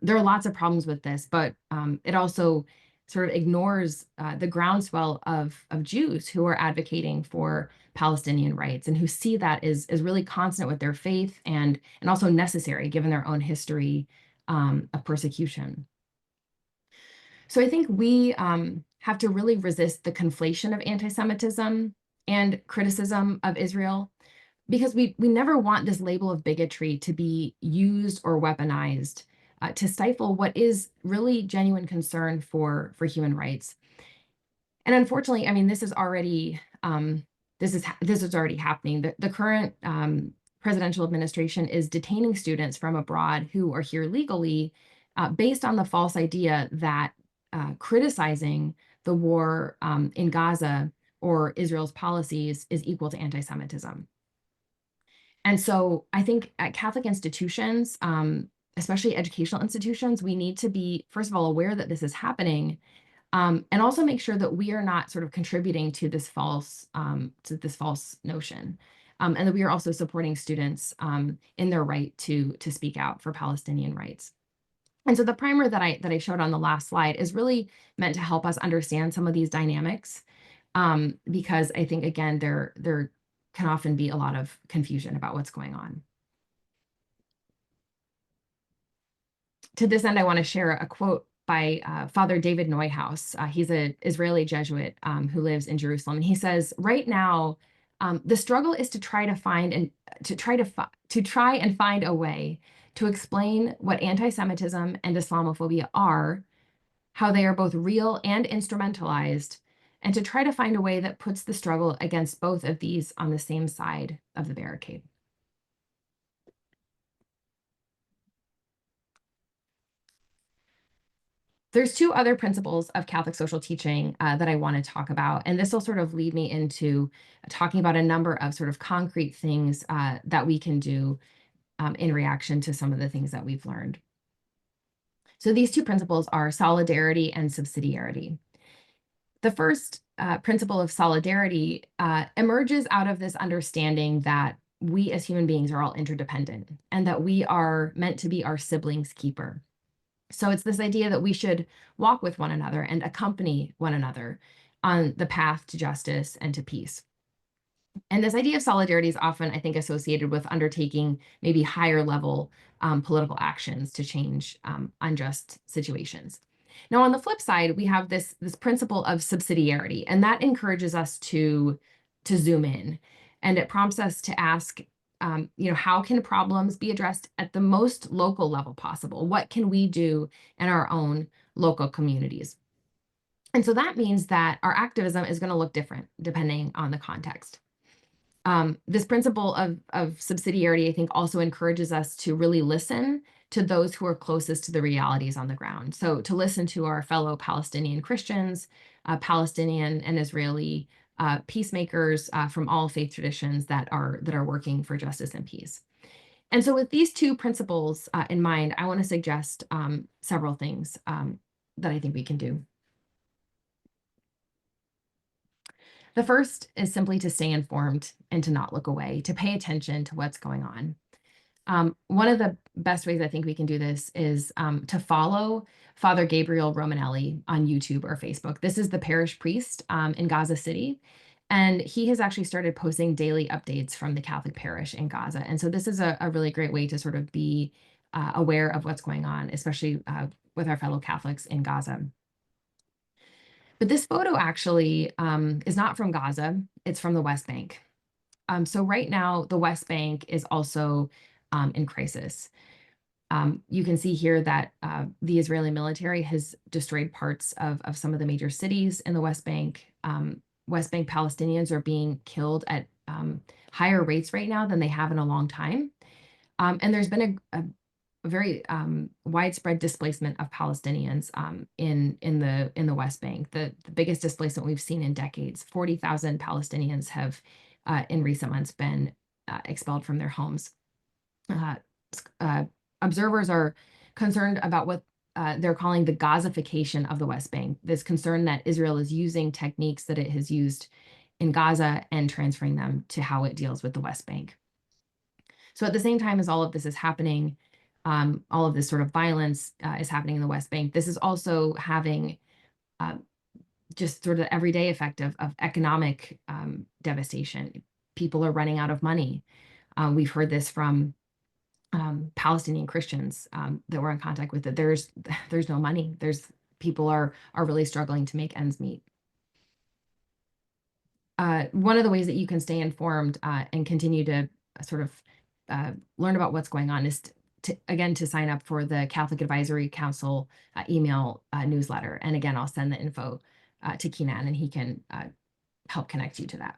Speaker 2: There are lots of problems with this, but it also sort of ignores the groundswell of Jews who are advocating for Palestinian rights and who see that as really consonant with their faith and also necessary given their own history of persecution. So I think we have to really resist the conflation of anti-Semitism and criticism of Israel, because we never want this label of bigotry to be used or weaponized to stifle what is really genuine concern for human rights. And unfortunately, I mean, this is already happening. The current presidential administration is detaining students from abroad who are here legally based on the false idea that criticizing the war in Gaza or Israel's policies is equal to anti-Semitism. And so I think at Catholic institutions, especially educational institutions, we need to be, first of all, aware that this is happening, and also make sure that we are not sort of contributing to this false notion, and that we are also supporting students in their right to speak out for Palestinian rights. And so the primer that I showed on the last slide is really meant to help us understand some of these dynamics, because I think, again, there can often be a lot of confusion about what's going on. To this end, I want to share a quote by Father David Neuhaus. He's an Israeli Jesuit who lives in Jerusalem. And he says, right now, the struggle is to try and find a way to explain what anti-Semitism and Islamophobia are, how they are both real and instrumentalized, and to try to find a way that puts the struggle against both of these on the same side of the barricade. There's two other principles of Catholic social teaching that I want to talk about, and this will sort of lead me into talking about a number of sort of concrete things that we can do in reaction to some of the things that we've learned. So these two principles are solidarity and subsidiarity. The first principle of solidarity emerges out of this understanding that we as human beings are all interdependent and that we are meant to be our siblings' keeper. So it's this idea that we should walk with one another and accompany one another on the path to justice and to peace. And this idea of solidarity is often, I think, associated with undertaking maybe higher level political actions to change unjust situations. Now, on the flip side, we have this principle of subsidiarity, and that encourages us to zoom in, and it prompts us to ask, how can problems be addressed at the most local level possible? What can we do in our own local communities? And so that means that our activism is going to look different depending on the context. This principle of subsidiarity, I think, also encourages us to really listen to those who are closest to the realities on the ground. So to listen to our fellow Palestinian Christians, Palestinian and Israeli peacemakers from all faith traditions that are working for justice and peace. And so with these two principles in mind, I want to suggest several things that I think we can do. The first is simply to stay informed and to not look away, to pay attention to what's going on. One of the best ways I think we can do this is to follow Father Gabriel Romanelli on YouTube or Facebook. This is the parish priest in Gaza City, and he has actually started posting daily updates from the Catholic parish in Gaza. And so this is a really great way to sort of be aware of what's going on, especially with our fellow Catholics in Gaza. But this photo actually is not from Gaza, it's from the West Bank. So right now, the West Bank is also in crisis. You can see here that the Israeli military has destroyed parts of some of the major cities in the West Bank. West Bank Palestinians are being killed at higher rates right now than they have in a long time. And there's been very widespread displacement of Palestinians in the West Bank. The biggest displacement we've seen in decades. 40,000 Palestinians have in recent months been expelled from their homes. Observers are concerned about what they're calling the Gazification of the West Bank. This concern that Israel is using techniques that it has used in Gaza and transferring them to how it deals with the West Bank. So at the same time as all of this is happening, all of this sort of violence is happening in the West Bank, this is also having just sort of the everyday effect of economic devastation. People are running out of money. We've heard this from Palestinian Christians that we're in contact with, that there's no money. People are really struggling to make ends meet. One of the ways that you can stay informed and continue to sort of learn about what's going on is to sign up for the Catholic Advisory Council email newsletter. And again, I'll send the info to Keenan, and he can help connect you to that.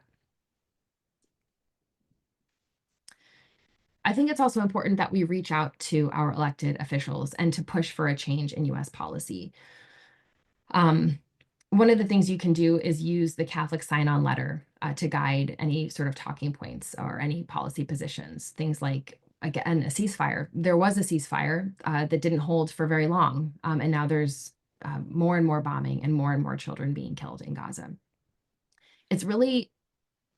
Speaker 2: I think it's also important that we reach out to our elected officials and to push for a change in U.S. policy. One of the things you can do is use the Catholic sign-on letter to guide any sort of talking points or any policy positions. Things like, again, a ceasefire. There was a ceasefire that didn't hold for very long, and now there's more and more bombing and more children being killed in Gaza. It's really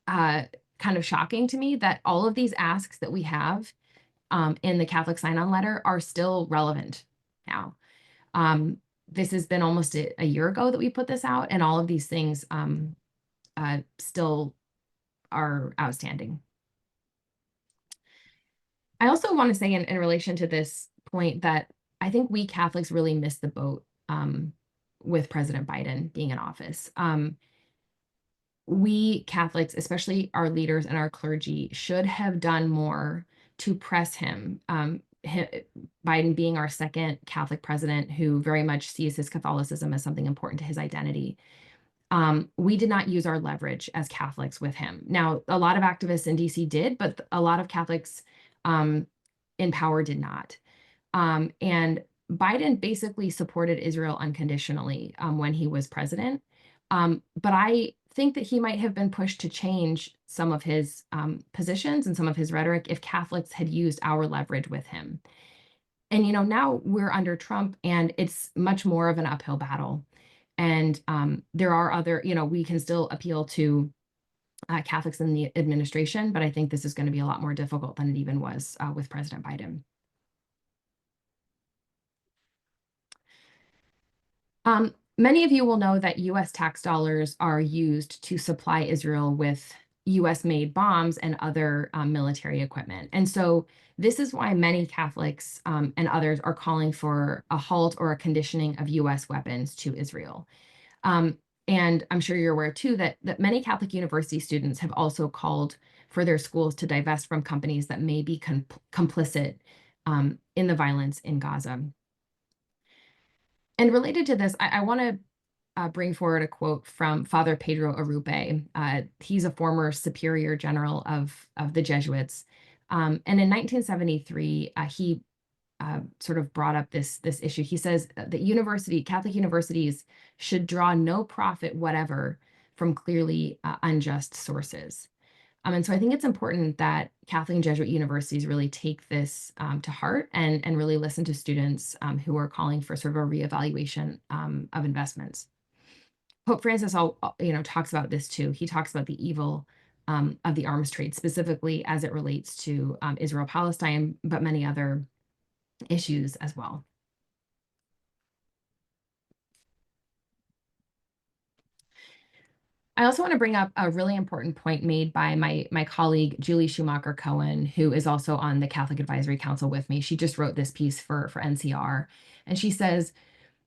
Speaker 2: kind of shocking to me that all of these asks that we have in the Catholic sign-on letter are still relevant now. This has been almost a year ago that we put this out, and all of these things still are outstanding. I also want to say in relation to this point that I think we Catholics really missed the boat with President Biden being in office. We Catholics, especially our leaders and our clergy, should have done more to press him. Biden being our second Catholic president who very much sees his Catholicism as something important to his identity. We did not use our leverage as Catholics with him. Now, a lot of activists in DC did, but a lot of Catholics in power did not. And Biden basically supported Israel unconditionally when he was president. But I think that he might have been pushed to change some of his positions and some of his rhetoric if Catholics had used our leverage with him. And, now we're under Trump, and it's much more of an uphill battle. And there are other, we can still appeal to Catholics in the administration, but I think this is going to be a lot more difficult than it even was with President Biden. Many of you will know that U.S. tax dollars are used to supply Israel with U.S.-made bombs and other military equipment. And so this is why many Catholics and others are calling for a halt or a conditioning of U.S. weapons to Israel. And I'm sure you're aware, too, that many Catholic university students have also called for their schools to divest from companies that may be complicit in the violence in Gaza. And related to this, I want to bring forward a quote from Father Pedro Arrupe. He's a former superior general of the Jesuits. And in 1973, he sort of brought up this issue. He says that Catholic universities should draw no profit whatever from clearly unjust sources. And so I think it's important that Catholic and Jesuit universities really take this to heart and really listen to students who are calling for sort of a reevaluation of investments. Pope Francis, talks about this too. He talks about the evil of the arms trade, specifically as it relates to Israel-Palestine, but many other issues as well. I also want to bring up a really important point made by my colleague, Julie Schumacher-Cohen, who is also on the Catholic Advisory Council with me. She just wrote this piece for NCR. And she says,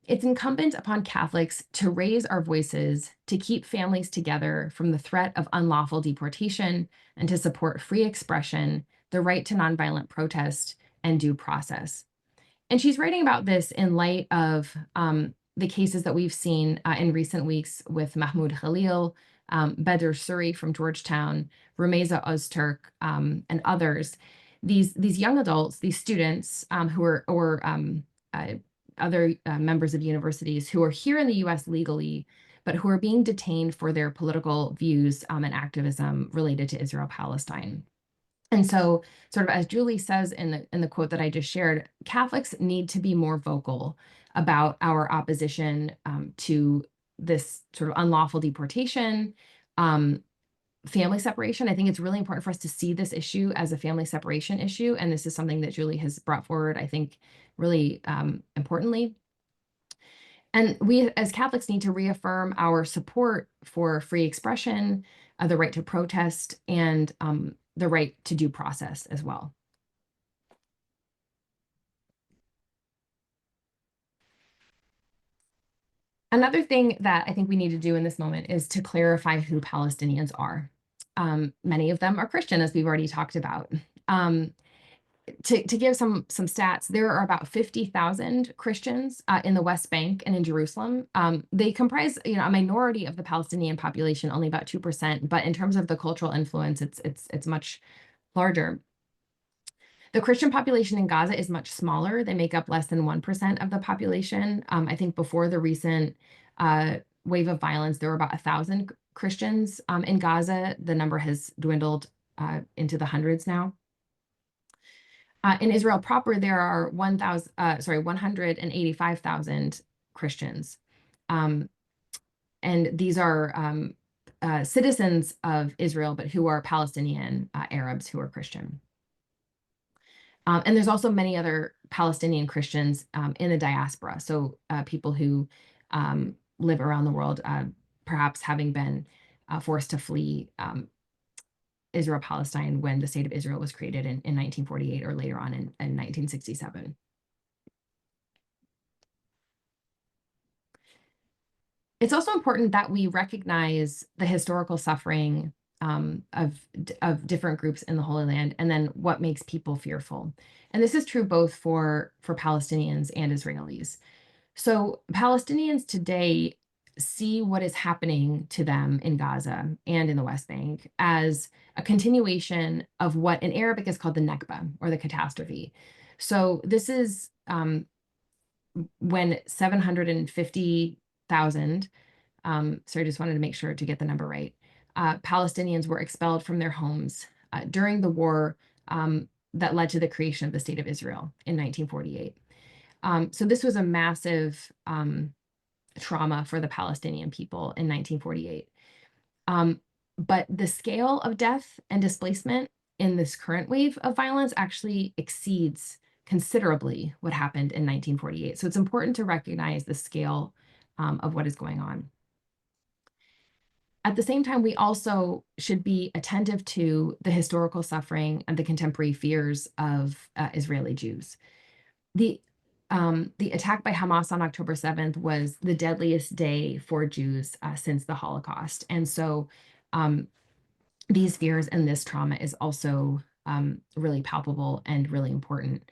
Speaker 2: it's incumbent upon Catholics to raise our voices, to keep families together from the threat of unlawful deportation, and to support free expression, the right to nonviolent protest, and due process. And she's writing about this in light of the cases that we've seen in recent weeks with Mahmoud Khalil, Badr Suri from Georgetown, Rumeysa Ozturk, and others these young adults, these students who are other members of universities who are here in the U.S. legally, but who are being detained for their political views and activism related to Israel-Palestine. And so, sort of as Julie says in the quote that I just shared, Catholics need to be more vocal about our opposition to this sort of unlawful deportation, family separation. I think it's really important for us to see this issue as a family separation issue, and this is something that Julie has brought forward, I think, really importantly. And we as Catholics need to reaffirm our support for free expression, the right to protest, and the right to due process as well. Another thing that I think we need to do in this moment is to clarify who Palestinians are. Many of them are Christian, as we've already talked about. To give some stats, there are about 50,000 Christians in the West Bank and in Jerusalem. They comprise, a minority of the Palestinian population, only about 2%. But in terms of the cultural influence, it's much larger. The Christian population in Gaza is much smaller. They make up less than 1% of the population. I think before the recent wave of violence, there were about 1,000 Christians in Gaza. The number has dwindled into the hundreds now. In Israel proper, there are 185,000 Christians. And these are citizens of Israel, but who are Palestinian Arabs who are Christian. And there's also many other Palestinian Christians in the diaspora. So people who live around the world, perhaps having been forced to flee Israel-Palestine when the state of Israel was created in 1948 or later on in 1967. It's also important that we recognize the historical suffering of different groups in the Holy Land, and then what makes people fearful. And this is true both for Palestinians and Israelis. So Palestinians today see what is happening to them in Gaza and in the West Bank as a continuation of what in Arabic is called the Nakba, or the catastrophe. So this is when 750,000, sorry, just wanted to make sure to get the number right, Palestinians were expelled from their homes during the war that led to the creation of the State of Israel in 1948. So this was a massive trauma for the Palestinian people in 1948. But the scale of death and displacement in this current wave of violence actually exceeds considerably what happened in 1948. So it's important to recognize the scale of what is going on. At the same time, we also should be attentive to the historical suffering and the contemporary fears of Israeli Jews. The attack by Hamas on October 7th was the deadliest day for Jews since the Holocaust. And so these fears and this trauma is also really palpable and really important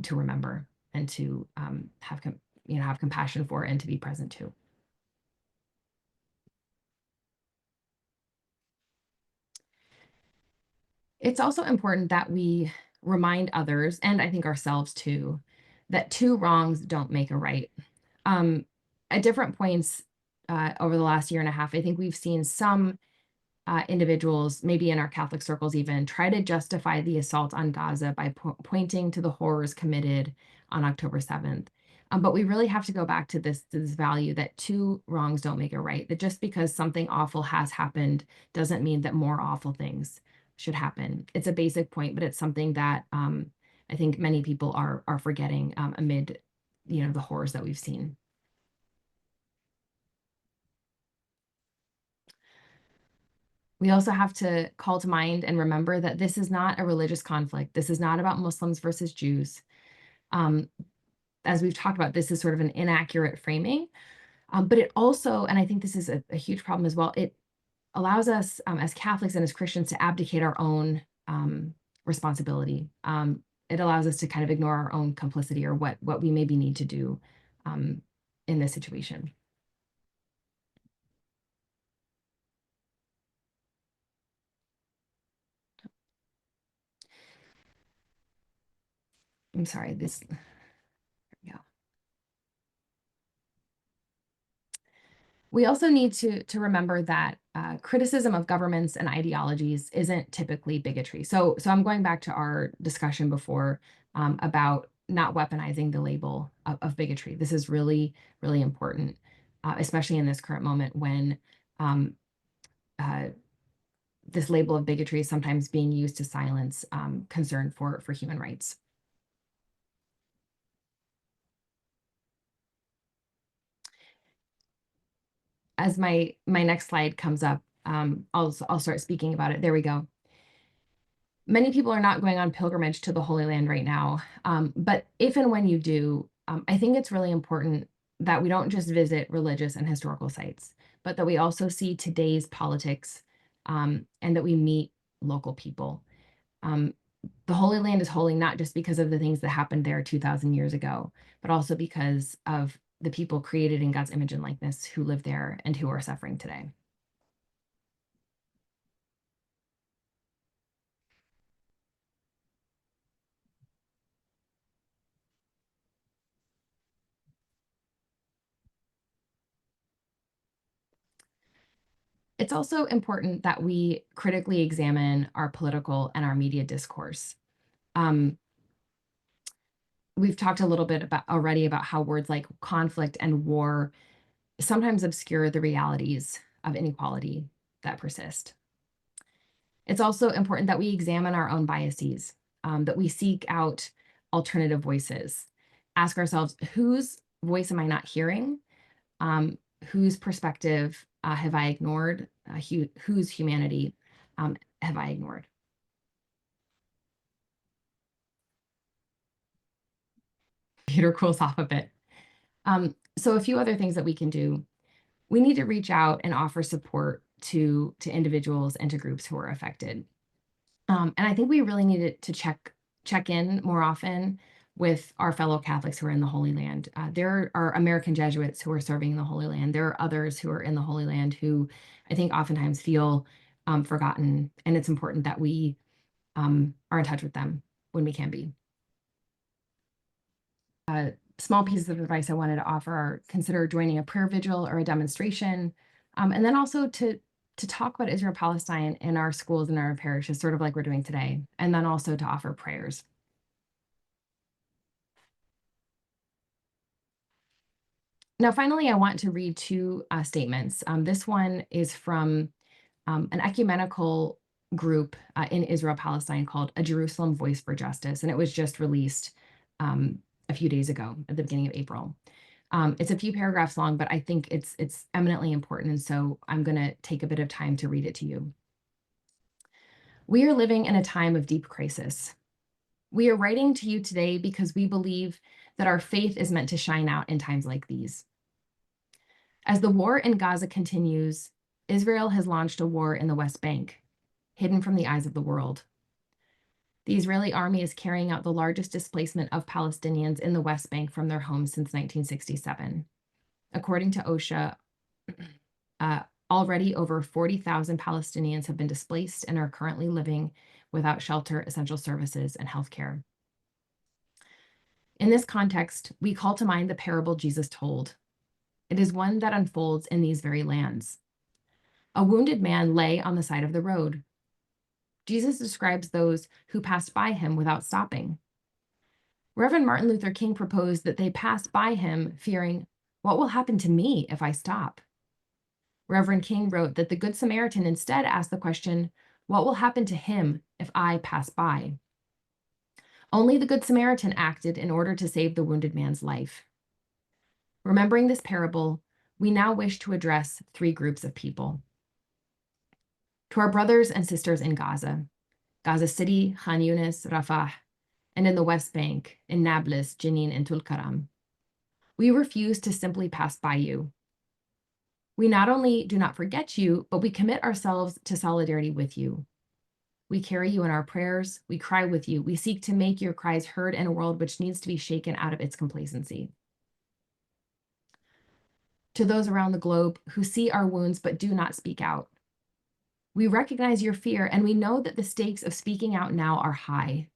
Speaker 2: to remember and to have compassion for and to be present to. It's also important that we remind others, and I think ourselves too, that two wrongs don't make a right. At different points over the last year and a half, I think we've seen some individuals, maybe in our Catholic circles even, try to justify the assault on Gaza by pointing to the horrors committed on October 7th. But we really have to go back to this value that two wrongs don't make a right, that just because something awful has happened doesn't mean that more awful things should happen. It's a basic point, but it's something that I think many people are forgetting amid the horrors that we've seen. We also have to call to mind and remember that this is not a religious conflict. This is not about Muslims versus Jews. As we've talked about, this is sort of an inaccurate framing, but it also, and I think this is a huge problem as well, it allows us as Catholics and as Christians to abdicate our own responsibility. It allows us to kind of ignore our own complicity or what we maybe need to do in this situation. I'm sorry, this, yeah. We also need to remember that criticism of governments and ideologies isn't typically bigotry. So I'm going back to our discussion before about not weaponizing the label of bigotry. This is really, really important, especially in this current moment when um, this label of bigotry is sometimes being used to silence concern for human rights. As my next slide comes up, I'll start speaking about it. There we go. Many people are not going on pilgrimage to the Holy Land right now, but if and when you do, I think it's really important that we don't just visit religious and historical sites, but that we also see today's politics and that we meet local people. The Holy Land is holy not just because of the things that happened there 2,000 years ago, but also because of the people created in God's image and likeness who live there and who are suffering today. It's also important that we critically examine our political and our media discourse. We've talked a little bit already about how words like conflict and war sometimes obscure the realities of inequality that persist. It's also important that we examine our own biases, that we seek out alternative voices, ask ourselves, whose voice am I not hearing? Whose perspective have I ignored? Whose humanity have I ignored? Peter cools off a bit. So a few other things that we can do. We need to reach out and offer support to individuals and to groups who are affected. And I think we really need to check in more often with our fellow Catholics who are in the Holy Land. There are American Jesuits who are serving in the Holy Land. There are others who are in the Holy Land who I think oftentimes feel forgotten. And it's important that we are in touch with them when we can be. Small pieces of advice I wanted to offer are consider joining a prayer vigil or a demonstration. And then also to talk about Israel-Palestine in our schools and our parishes, sort of like we're doing today. And then also to offer prayers. Now, finally, I want to read two statements. This one is from an ecumenical group in Israel-Palestine called A Jerusalem Voice for Justice, and it was just released a few days ago at the beginning of April. It's a few paragraphs long, but I think it's eminently important, and so I'm going to take a bit of time to read it to you. We are living in a time of deep crisis. We are writing to you today because we believe that our faith is meant to shine out in times like these. As the war in Gaza continues, Israel has launched a war in the West Bank, hidden from the eyes of the world. The Israeli army is carrying out the largest displacement of Palestinians in the West Bank from their homes since 1967. According to OSHA, already over 40,000 Palestinians have been displaced and are currently living without shelter, essential services, and healthcare. In this context, we call to mind the parable Jesus told. It is one that unfolds in these very lands. A wounded man lay on the side of the road. Jesus describes those who passed by him without stopping. Reverend Martin Luther King proposed that they pass by him fearing, what will happen to me if I stop? Reverend King wrote that the Good Samaritan instead asked the question, what will happen to him if I pass by? Only the Good Samaritan acted in order to save the wounded man's life. Remembering this parable, we now wish to address three groups of people. To our brothers and sisters in Gaza, Gaza City, Khan Yunis, Rafah, and in the West Bank, in Nablus, Jenin, and Tulkaram, we refuse to simply pass by you. We not only do not forget you, but we commit ourselves to solidarity with you. We carry you in our prayers, we cry with you, we seek to make your cries heard in a world which needs to be shaken out of its complacency. To those around the globe who see our wounds but do not speak out, we recognize your fear and we know that the stakes of speaking out now are high.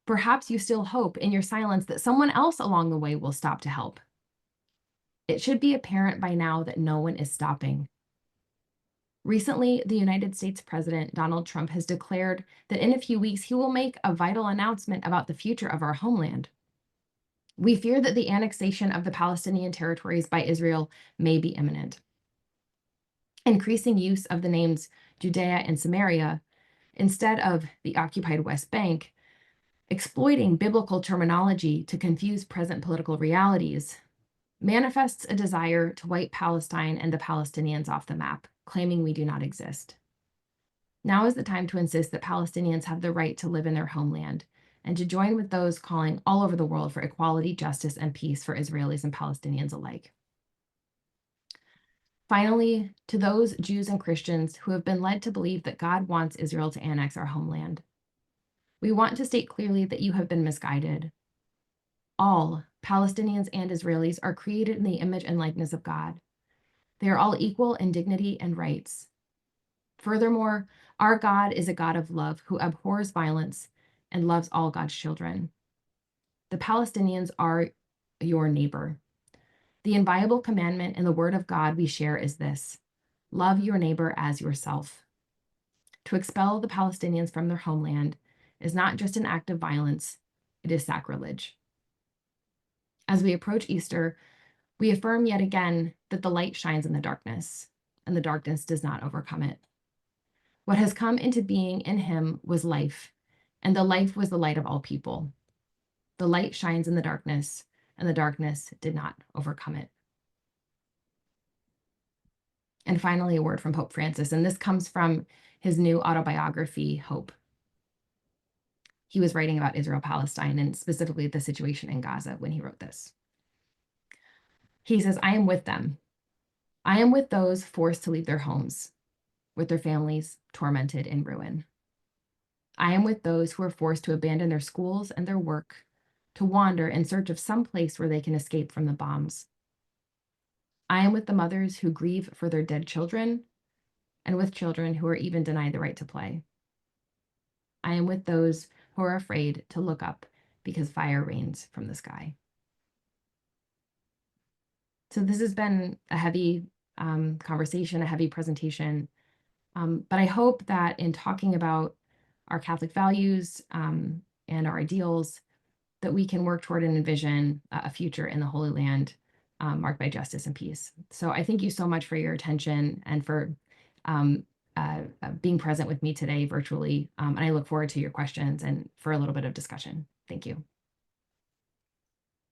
Speaker 2: Perhaps you still hope in your silence that someone else along the way will stop to help. It should be apparent by now that no one is stopping. Recently, the United States President Donald Trump has declared that in a few weeks he will make a vital announcement about the future of our homeland. We fear that the annexation of the Palestinian territories by Israel may be imminent. Increasing use of the names Judea and Samaria instead of the occupied West Bank, exploiting biblical terminology to confuse present political realities, manifests a desire to wipe Palestine and the Palestinians off the map, claiming we do not exist. Now is the time to insist that Palestinians have the right to live in their homeland and to join with those calling all over the world for equality, justice, and peace for Israelis and Palestinians alike. Finally, to those Jews and Christians who have been led to believe that God wants Israel to annex our homeland, we want to state clearly that you have been misguided. All, Palestinians and Israelis, are created in the image and likeness of God. They are all equal in dignity and rights. Furthermore, our God is a God of love who abhors violence and loves all God's children. The Palestinians are your neighbor. The inviolable commandment in the word of God we share is this: love your neighbor as yourself. To expel the Palestinians from their homeland is not just an act of violence, it is sacrilege. As we approach Easter, we affirm yet again that the light shines in the darkness, and the darkness does not overcome it. What has come into being in him was life, and the life was the light of all people. The light shines in the darkness, and the darkness did not overcome it. And finally, a word from Pope Francis, and this comes from his new autobiography, Hope. He was writing about Israel-Palestine and specifically the situation in Gaza when he wrote this. He says, I am with them. I am with those forced to leave their homes, with their families tormented in ruin. I am with those who are forced to abandon their schools and their work, to wander in search of some place where they can escape from the bombs. I am with the mothers who grieve for their dead children, and with children who are even denied the right to play. I am with those who are afraid to look up because fire rains from the sky. So this has been a heavy conversation, a heavy presentation, but I hope that in talking about our Catholic values and our ideals, that we can work toward and envision a future in the Holy Land marked by justice and peace. So I thank you so much for your attention and for being present with me today virtually. And I look forward to your questions and for a little bit of discussion. Thank you.